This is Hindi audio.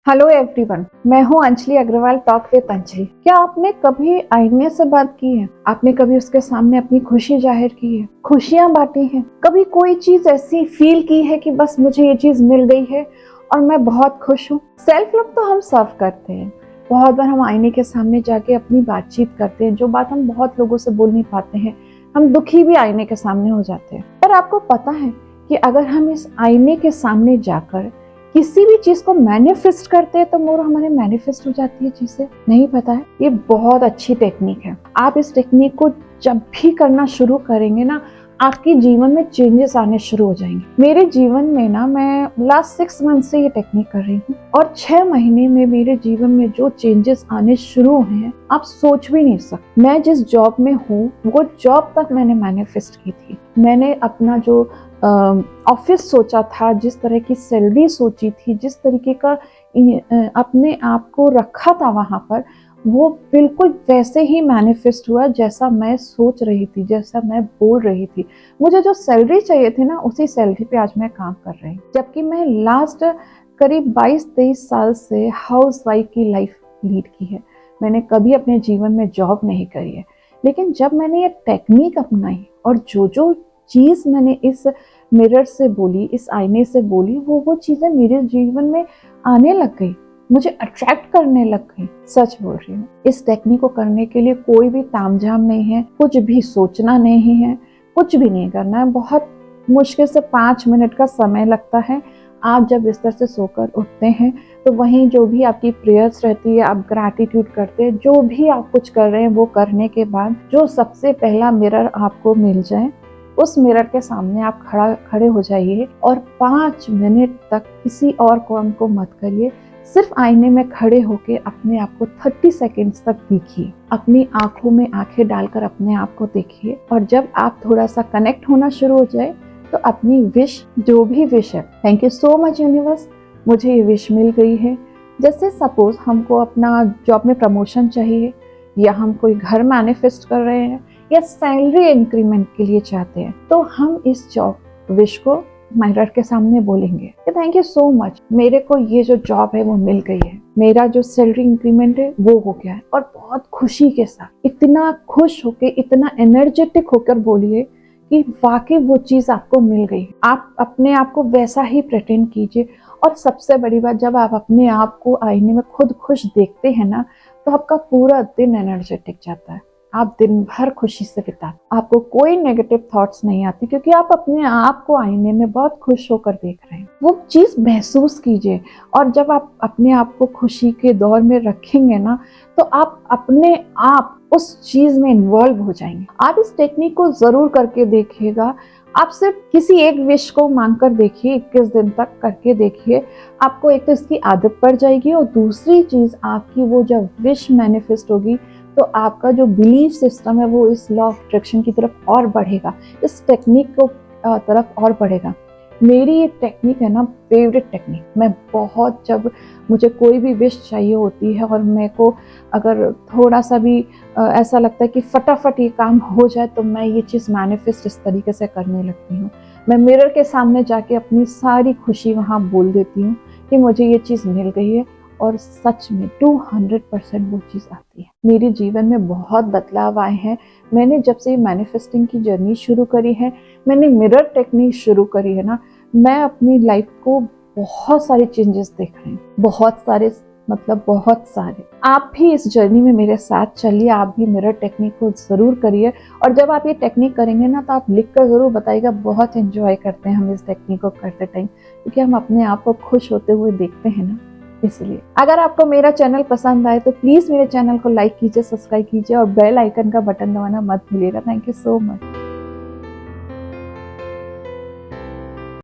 हेलो एवरीवन, मैं हूं अंजलि अग्रवाल, टॉक विद अंजलि। क्या आपने कभी आईने से बात की है? आपने कभी उसके सामने अपनी खुशी जाहिर की है, खुशियां बांटी हैं? कभी कोई चीज ऐसी फील की है कि बस मुझे ये चीज मिल गई है और मैं बहुत खुश हूँ? सेल्फ लव तो हम सब करते हैं। बहुत बार हम आईने के सामने जाके अपनी बातचीत करते हैं, जो बात हम बहुत लोगों से बोल नहीं पाते हैं। हम दुखी भी आईने के सामने हो जाते हैं। पर आपको पता है कि अगर हम इस आईने के सामने जाकर किसी भी चीज को मैनिफेस्ट करते हैं तो मोर हमारे मैनिफेस्ट हो जाती है चीजें। नहीं पता है? ये बहुत अच्छी टेक्निक है। आप इस टेक्निक को जब भी करना शुरू करेंगे ना, आपके जीवन में चेंजेस आने शुरू हो जाएंगे। मेरे जीवन में ना, मैं लास्ट 6 मंथ से ये टेक्निक कर रही हूँ और 6 महीने में मेरे जीवन में जो चेंजेस आने शुरू हुए हैं, आप सोच भी नहीं सकते। मैं जिस जॉब में हूँ वो जॉब तक मैंने मैनिफेस्ट की थी। मैंने अपना जो ऑफिस सोचा था, जिस तरह की सैलरी सोची थी, जिस तरीके का अपने आप को रखा था वहां पर, वो बिल्कुल वैसे ही मैनिफेस्ट हुआ जैसा मैं सोच रही थी, जैसा मैं बोल रही थी। मुझे जो सैलरी चाहिए थी ना, उसी सैलरी पे आज मैं काम कर रही हूँ। जबकि मैं लास्ट करीब 22-23 साल से हाउस वाइफ की लाइफ लीड की है। मैंने कभी अपने जीवन में जॉब नहीं करी है। लेकिन जब मैंने ये टेक्निक अपनाई और जो जो चीज मैंने इस मिरर से बोली, इस आईने से बोली, वो चीजें मेरे जीवन में आने लग गई, मुझे अट्रैक्ट करने लग गई। सच बोल रही हूँ। इस टेक्निक को करने के लिए कोई भी तामझाम नहीं है, कुछ भी सोचना नहीं है, कुछ भी नहीं करना है। बहुत मुश्किल से 5 मिनट का समय लगता है। आप जब बिस्तर से सोकर उठते हैं तो वहीं जो भी आपकी प्रेयर्स रहती है, आप ग्रैटिट्यूड करते हैं, जो भी आप कुछ कर रहे हैं वो करने के बाद जो सबसे पहला मिरर आपको मिल जाए, उस मिरर के सामने आप खड़े हो जाइए और 5 मिनट तक किसी और काम को मत करिए। सिर्फ आईने में खड़े होके अपने आप को 30 सेकेंड्स तक देखिए। अपनी आंखों में आंखें डालकर अपने आप को देखिए और जब आप थोड़ा सा कनेक्ट होना शुरू हो जाए तो अपनी विश, जो भी विश है, thank you so much universe, मुझे ये विश मिल गई है। जैसे सपोज हमको अपना जॉब में प्रमोशन चाहिए, या हम कोई घर मैनिफेस्ट कर रहे हैं, या सैलरी इंक्रीमेंट के लिए चाहते हैं, तो हम इस जॉब विश को मिरर के सामने बोलेंगे कि थैंक यू सो मच, मेरे को ये जो जॉब है वो मिल गई है, मेरा जो सैलरी इंक्रीमेंट है वो हो गया है। और बहुत खुशी के साथ, इतना खुश होके, इतना एनर्जेटिक होकर बोलिए कि वाकई वो चीज आपको मिल गई। आप अपने आप को वैसा ही प्रेटेंड कीजिए। और सबसे बड़ी बात, जब आप अपने आप को आईने में खुद खुश देखते हैं ना, तो आपका पूरा दिन एनर्जेटिक जाता है। आप दिन भर खुशी से बिताते, आपको कोई नेगेटिव थॉट्स नहीं आती, क्योंकि आप अपने आप को आईने में बहुत खुश होकर देख रहे हैं। वो चीज महसूस कीजिए। और जब आप अपने आप को खुशी के दौर में रखेंगे ना, तो आप अपने आप उस चीज में इन्वॉल्व हो जाएंगे। आप इस टेक्निक को जरूर करके देखिएगा। आप सिर्फ किसी एक विश को मांगकर देखिए, 21 दिन तक करके देखिए। आपको एक तो इसकी आदत पड़ जाएगी, और दूसरी चीज, आपकी वो जब विश मैनिफेस्ट होगी तो आपका जो बिलीफ सिस्टम है वो इस लॉ ऑफ अट्रैक्शन की तरफ और बढ़ेगा, इस टेक्निक को तरफ और बढ़ेगा। मेरी ये टेक्निक है ना, फेवरेट टेक्निक। मैं बहुत, जब मुझे कोई भी विश चाहिए होती है और मेरे को अगर थोड़ा सा भी ऐसा लगता है कि फटाफट ये काम हो जाए, तो मैं ये चीज़ मैनिफेस्ट इस तरीके से करने लगती हूँ। मैं मिरर के सामने जाके अपनी सारी खुशी वहाँ बोल देती हूँ कि मुझे ये चीज़ मिल गई है, और सच में 200% वो चीज़ आती है। मेरे जीवन में बहुत बदलाव आए हैं। मैंने जब से मैनिफेस्टिंग की जर्नी शुरू करी है, मैंने मिरर टेक्निक शुरू करी है ना, मैं अपनी लाइफ को बहुत सारे चेंजेस देख रही हूँ। बहुत सारे, मतलब बहुत सारे। आप भी इस जर्नी में मेरे साथ चलिए। आप भी मिरर टेक्निक को जरूर करिए। और जब आप ये टेक्निक करेंगे ना, तो आप लिख कर जरूर बताइएगा, बहुत एंजॉय करते हैं हम इस टेक्निक को करते टाइम, क्योंकि हम अपने आप को खुश होते हुए देखते हैं ना, इसलिए। अगर आपको मेरा चैनल पसंद आए तो प्लीज मेरे चैनल को लाइक कीजिए, सब्सक्राइब कीजिए और बेल आइकन का बटन दबाना मत भूलिएगा। Thank you so much.